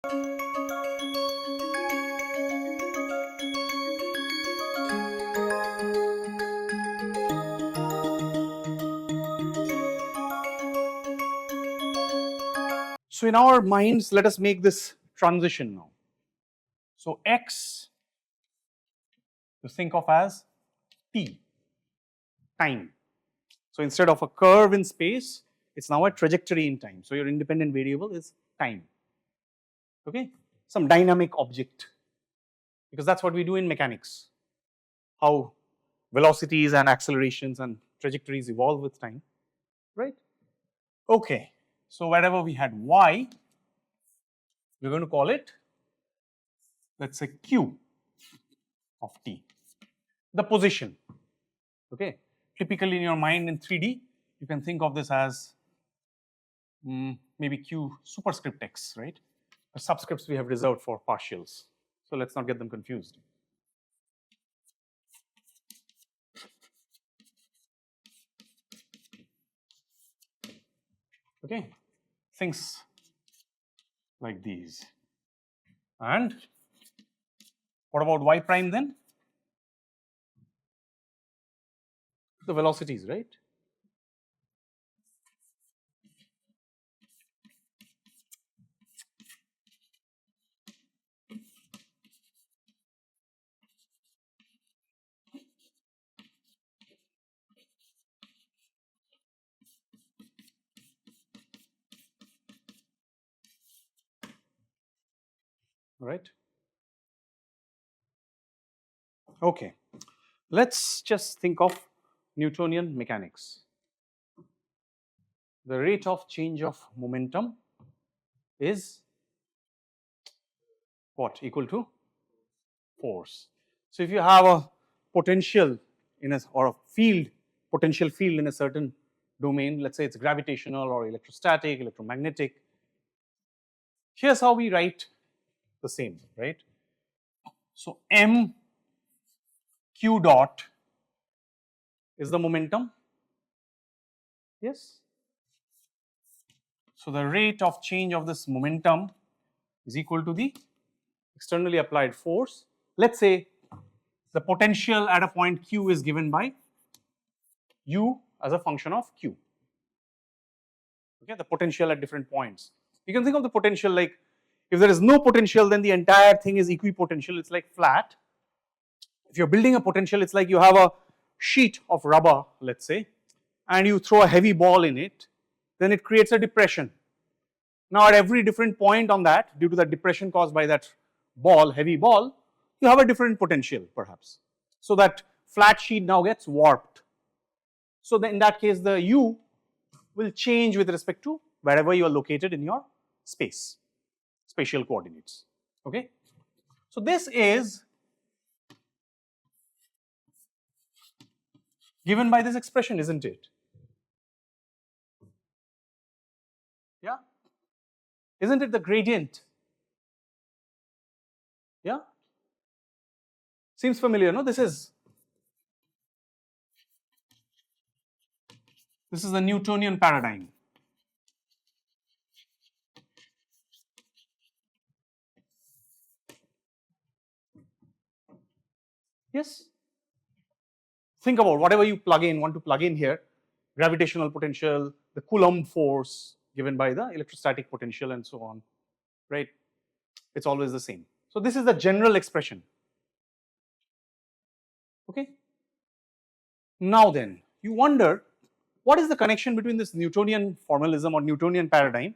So in our minds, let us make this transition now. So x you think of as t, time. So instead of a curve in space, it's now a trajectory in time. So your independent variable is time, okay, some dynamic object, because that's what we do in mechanics, how velocities and accelerations and trajectories evolve with time, right? Okay, so wherever we had y, we're going to call it, let's say, q of t, the position, okay. Typically in your mind in 3D, you can think of this as maybe q superscript x, right? The subscripts we have reserved for partials, so let's not get them confused. Okay, things like these. And what about y prime then? The velocities, right? Right. Okay, let's just think of Newtonian mechanics. The rate of change of momentum is what? Equal to force. So if you have a potential in a, or a field, potential field in a certain domain, let's say it's gravitational or electrostatic, electromagnetic, here's how we write the same, right? So m q dot is the momentum, yes. So the rate of change of this momentum is equal to the externally applied force. Let's say the potential at a point q is given by u as a function of q, okay, the potential at different points. You can think of the potential like, if there is no potential, then the entire thing is equipotential, it's like flat. If you're building a potential, it's like you have a sheet of rubber, let's say, and you throw a heavy ball in it, then it creates a depression. Now at every different point on that, due to the depression caused by that ball, heavy ball, you have a different potential perhaps. So that flat sheet now gets warped. So then in that case, the u will change with respect to wherever you are located in your space, spatial coordinates, okay. So this is given by this expression, isn't it? Yeah, isn't it the gradient? Yeah, seems familiar, no? This is the Newtonian paradigm. Yes, think about whatever you want to plug in here, gravitational potential, the Coulomb force given by the electrostatic potential and so on, right? It's always the same. So this is the general expression, okay. Now then, you wonder what is the connection between this Newtonian formalism or Newtonian paradigm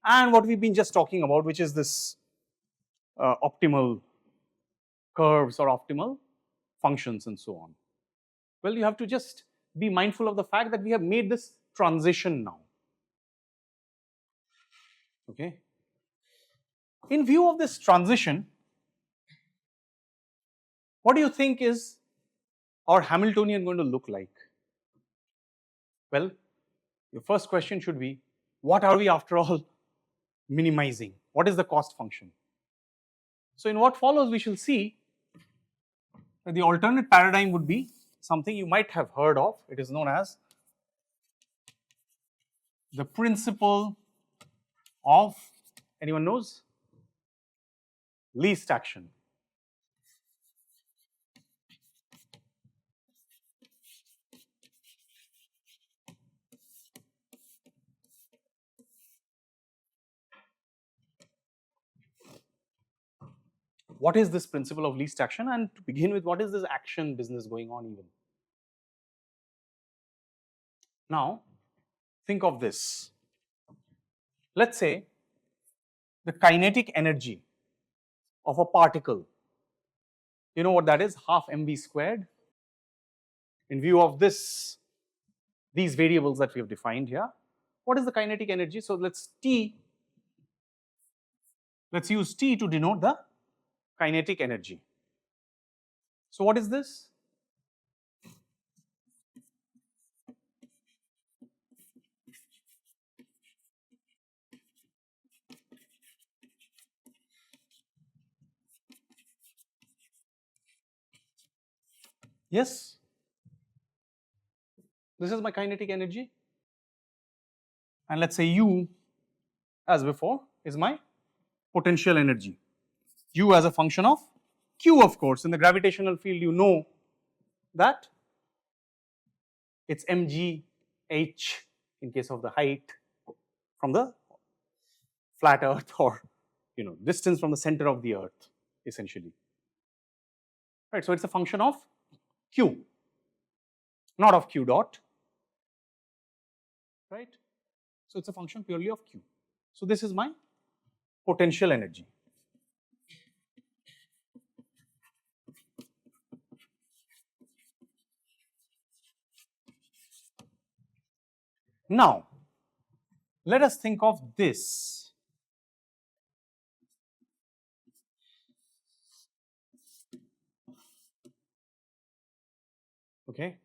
and what we've been just talking about, which is this optimal curves or optimal functions and so on. Well, you have to just be mindful of the fact that we have made this transition now, okay. In view of this transition, what do you think is our Hamiltonian going to look like? Well, your first question should be, what are we after all minimizing? What is the cost function? So in what follows, we shall see that the alternate paradigm would be something you might have heard of. It is known as the principle of, anyone knows? least action. What is this principle of least action? And to begin with, what is this action business going on even? Now, think of this. Let's say the kinetic energy of a particle, you know what that is? Half mv squared. In view of these variables that we have defined here, what is the kinetic energy? So let's use T to denote the kinetic energy. So what is this? Yes, this is my kinetic energy, and let's say U, as before, is my potential energy. U as a function of Q, of course. In the gravitational field, you know that it's mgh in case of the height from the flat earth, or distance from the center of the earth, essentially. Right, so it's a function of Q, not of Q dot, right? So it's a function purely of Q. So this is my potential energy. Now, let us think of this. Okay.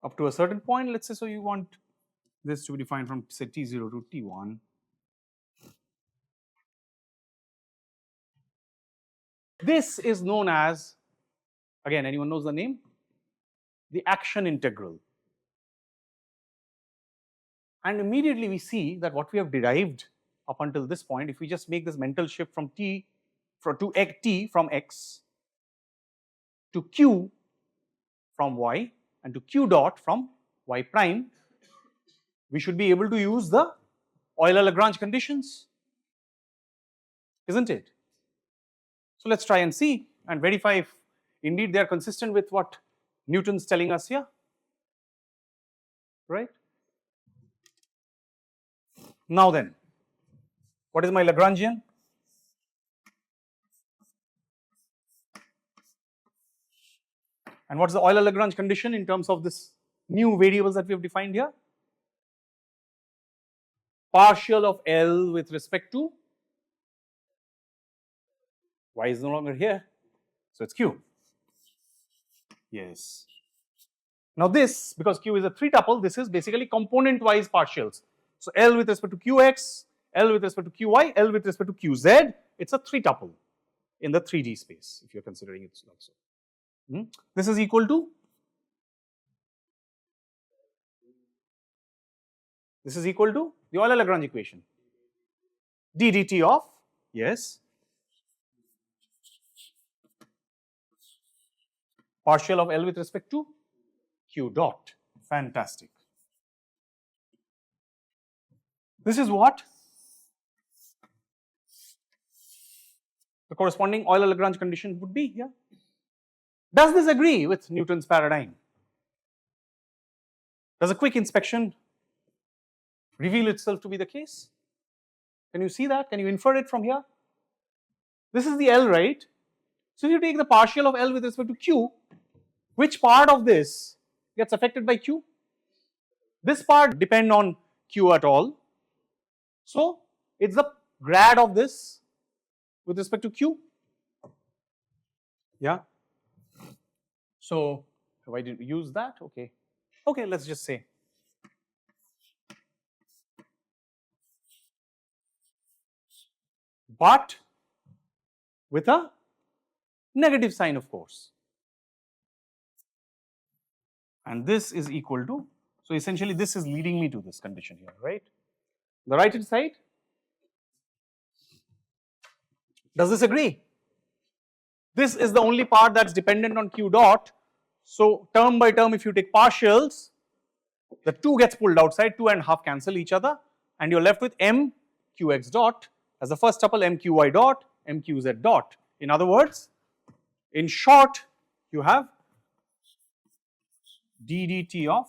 Up to a certain point, let's say, so you want this to be defined from say T0 to T1. This is known as, again, anyone knows the name? The action integral. And immediately we see that what we have derived up until this point, if we just make this mental shift from T to T from X to Q from Y and to Q dot from Y prime, we should be able to use the Euler-Lagrange conditions, isn't it? So let's try and see and verify if indeed they are consistent with what Newton's telling us here, right? Now then, what is my Lagrangian? And what's the Euler-Lagrange condition in terms of this new variables that we have defined here? Partial of L with respect to Y is no longer here, so it's Q. Yes. Now this, because Q is a 3 tuple, this is basically component wise partials. So L with respect to Qx, L with respect to Qy, L with respect to Qz, it's a 3 tuple in the 3D space, if you're considering it like so. This is equal to, the Euler-Lagrange equation, d dt of, yes, partial of L with respect to Q dot. Fantastic. This is what the corresponding Euler-Lagrange condition would be here. Does this agree with Newton's paradigm? Does a quick inspection reveal itself to be the case? Can you see that? Can you infer it from here? This is the L, right? So if you take the partial of L with respect to Q, which part of this gets affected by Q? This part depends on Q at all. So it's the grad of this with respect to Q. Yeah. So why did we use that? Okay. Okay, let's just say. But with a negative sign, of course. and this is equal to, so essentially this is leading me to this condition here, right. The right hand side, does this agree? This is the only part that is dependent on q dot. So term by term, if you take partials, the 2 gets pulled outside, 2 and half cancel each other, and you are left with m qx dot as the first tuple, m qy dot, m qz dot. In other words, in short, you have d dt of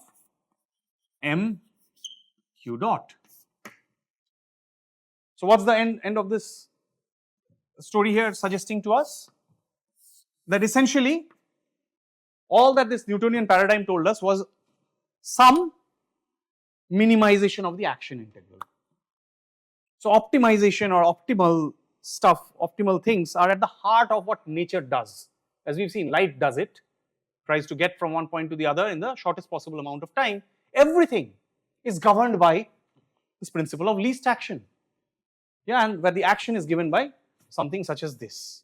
m q dot. So what's the end of this story here suggesting to us? That essentially all that this Newtonian paradigm told us was some minimization of the action integral. So optimization or optimal stuff, optimal things are at the heart of what nature does. As we've seen, light does it, tries to get from one point to the other in the shortest possible amount of time. Everything is governed by this principle of least action. Yeah, and where the action is given by something such as this.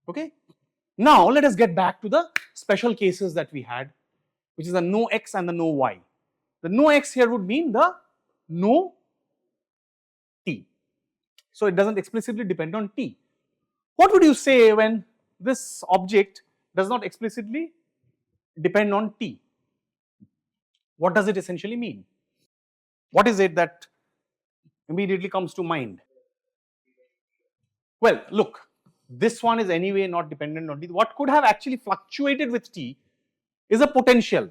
Okay. Now let us get back to the special cases that we had, which is the no x and the no y. The no x here would mean the no t. So it doesn't explicitly depend on t. What would you say when this object does not explicitly depend on t? What does it essentially mean? What is it that immediately comes to mind? Well, look, this one is anyway not dependent on t. What could have actually fluctuated with t is a potential.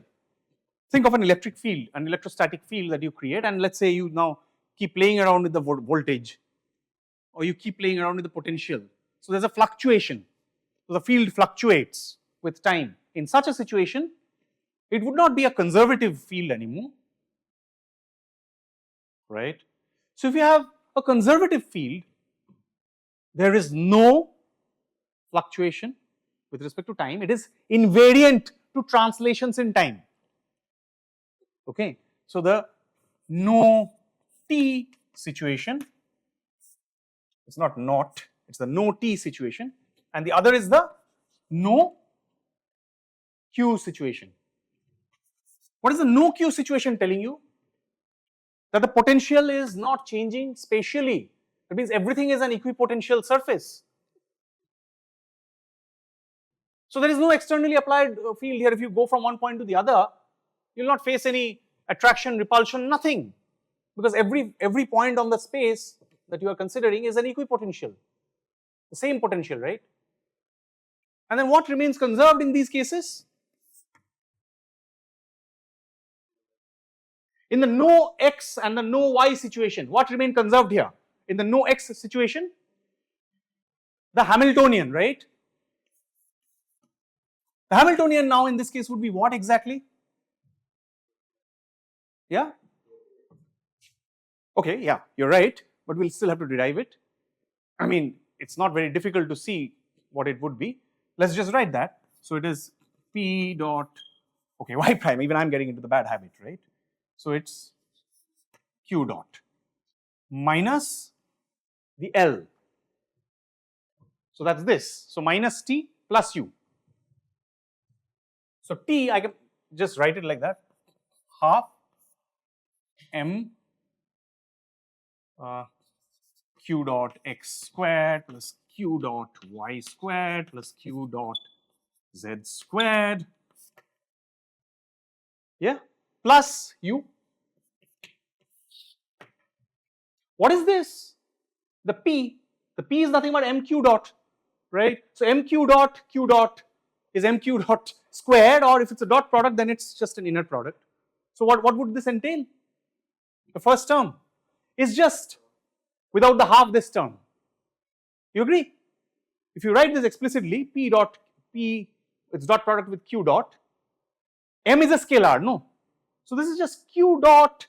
Think of an electric field, an electrostatic field that you create, and let's say you now keep playing around with the voltage, or you keep playing around with the potential. So there's a fluctuation. So the field fluctuates with time. In such a situation, it would not be a conservative field anymore, right? So if you have a conservative field, there is no fluctuation with respect to time. It is invariant to translations in time. Okay. So the no t situation, it's not, it's the no t situation, and the other is the no q situation. What is the no q situation telling you? That the potential is not changing spatially. That means everything is an equipotential surface. So there is no externally applied field here. If you go from one point to the other, you will not face any attraction, repulsion, nothing, because every point on the space that you are considering is an equipotential, the same potential, right? And then what remains conserved in these cases? In the no x and the no y situation, what remain conserved here? In the no x situation, the Hamiltonian, right? The Hamiltonian now in this case would be what exactly? Yeah? Okay, yeah, you're right, but we'll still have to derive it. I mean, it's not very difficult to see what it would be. Let's just write that. So it is p dot, okay, y prime, even I'm getting into the bad habit, right? So it's q dot minus the L. So that's this. So minus t plus u. So t, I can just write it like that, half m q dot x squared plus q dot y squared plus q dot z squared, yeah, plus u. What is this? The p is nothing but mq dot, right? So mq dot q dot is mq dot squared, or if it's a dot product then it's just an inner product. So what would this entail? The first term is just without the half this term. You agree? If you write this explicitly, p, it's dot product with q dot, m is a scalar, no? So this is just q dot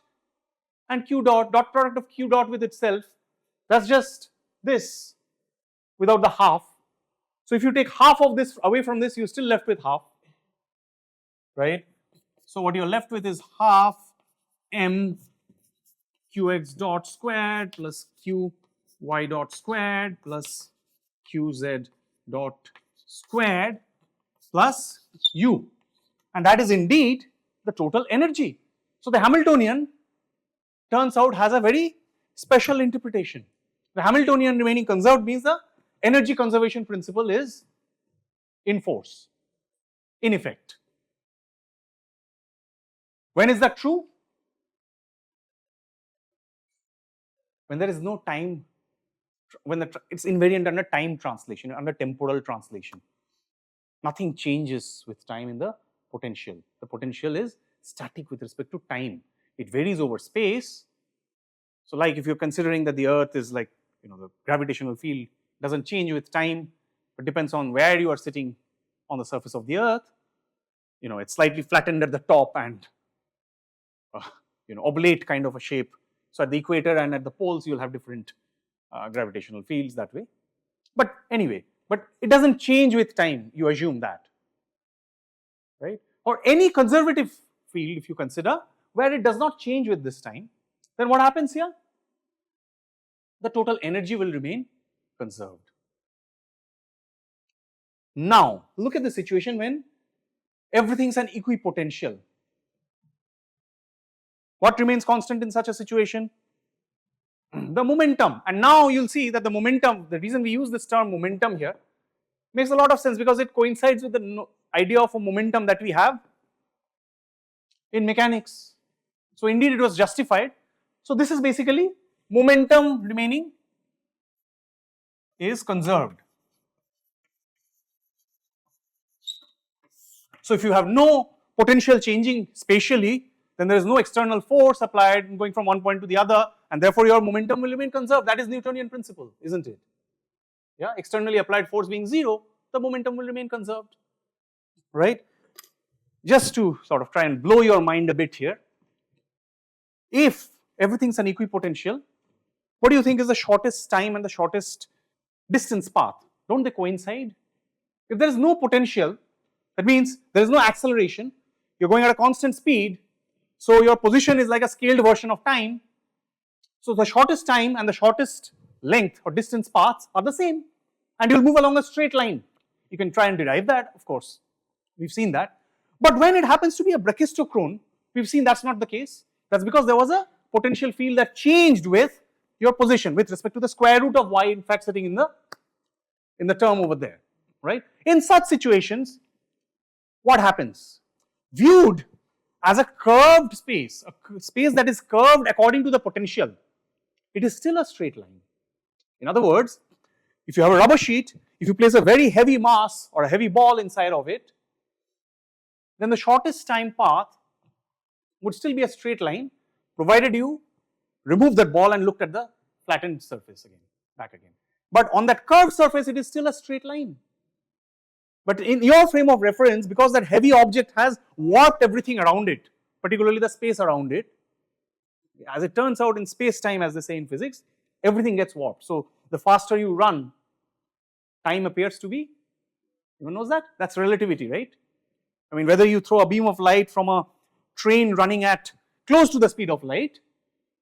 and q dot, dot product of q dot with itself, that's just this without the half. So if you take half of this away from this, you're still left with half, right? So what you're left with is half m qx dot squared plus qy dot squared plus qz dot squared plus u. and that is indeed the total energy. So the Hamiltonian turns out has a very special interpretation. The Hamiltonian remaining conserved means the energy conservation principle is in force, in effect. When is that true? When there is no time, when it's invariant under time translation, under temporal translation. Nothing changes with time in the potential. The potential is static with respect to time. It varies over space. So like if you're considering that the earth is like, the gravitational field doesn't change with time, but depends on where you are sitting on the surface of the earth. It's slightly flattened at the top and oblate kind of a shape. So at the equator and at the poles you'll have different gravitational fields that way. But anyway, but it doesn't change with time, you assume that, right? Or any conservative field if you consider where it does not change with this time, then what happens here? The total energy will remain conserved. Now look at the situation when everything is an equipotential. What remains constant in such a situation? The momentum. And now you'll see that the momentum, the reason we use this term momentum here makes a lot of sense because it coincides with the idea of a momentum that we have in mechanics. So indeed it was justified. So this is basically momentum remaining is conserved. So if you have no potential changing spatially, then there is no external force applied going from one point to the other, and therefore your momentum will remain conserved. That is Newtonian principle, isn't it? Yeah, externally applied force being 0, the momentum will remain conserved, right? Just to sort of try and blow your mind a bit here, if everything is an equipotential, what do you think is the shortest time and the shortest distance path? Don't they coincide? If there is no potential, that means there is no acceleration, you are going at a constant speed, so your position is like a scaled version of time. So the shortest time and the shortest length or distance paths are the same, and you will move along a straight line. You can try and derive that, of course, we have seen that. But when it happens to be a brachistochrone, we have seen that is not the case. That is because there was a potential field that changed with your position with respect to the square root of y in fact sitting in the term over there, right. In such situations, what happens? Viewed as a curved space, a space that is curved according to the potential, it is still a straight line. In other words, if you have a rubber sheet, if you place a very heavy mass or a heavy ball inside of it, then the shortest time path would still be a straight line, provided you remove that ball and looked at the flattened surface again, back again. But on that curved surface, it is still a straight line. But in your frame of reference, because that heavy object has warped everything around it, particularly the space around it, as it turns out in space-time, as they say in physics, everything gets warped. So the faster you run, time appears to be, everyone knows that? That's relativity, right? I mean, whether you throw a beam of light from a train running at close to the speed of light,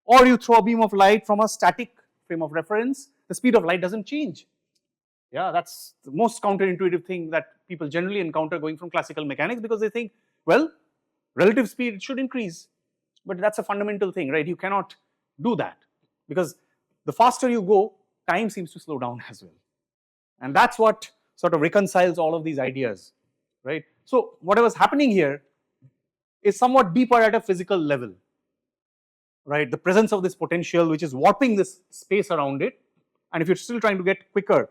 or you throw a beam of light from a static frame of reference, the speed of light doesn't change. Yeah, that's the most counterintuitive thing that people generally encounter going from classical mechanics, because they think, well, relative speed should increase, but that's a fundamental thing, right? You cannot do that, because the faster you go, time seems to slow down as well, and that's what sort of reconciles all of these ideas, right? So whatever's happening here is somewhat deeper at a physical level, right? The presence of this potential which is warping this space around it, and if you're still trying to get quicker,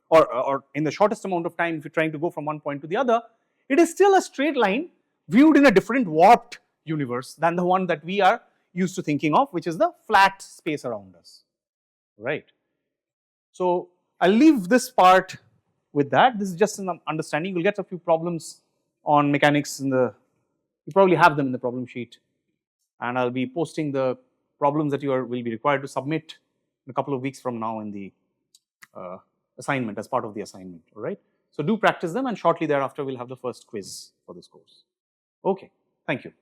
or in the shortest amount of time, if you're trying to go from one point to the other, it is still a straight line viewed in a different warped universe than the one that we are used to thinking of, which is the flat space around us, right? So I'll leave this part with that. This is just an understanding. You'll get a few problems on mechanics in you probably have them in the problem sheet, and I'll be posting the problems that you will be required to submit in a couple of weeks from now in the assignment, as part of the assignment, alright. So do practice them, and shortly thereafter we'll have the first quiz for this course. Okay, thank you.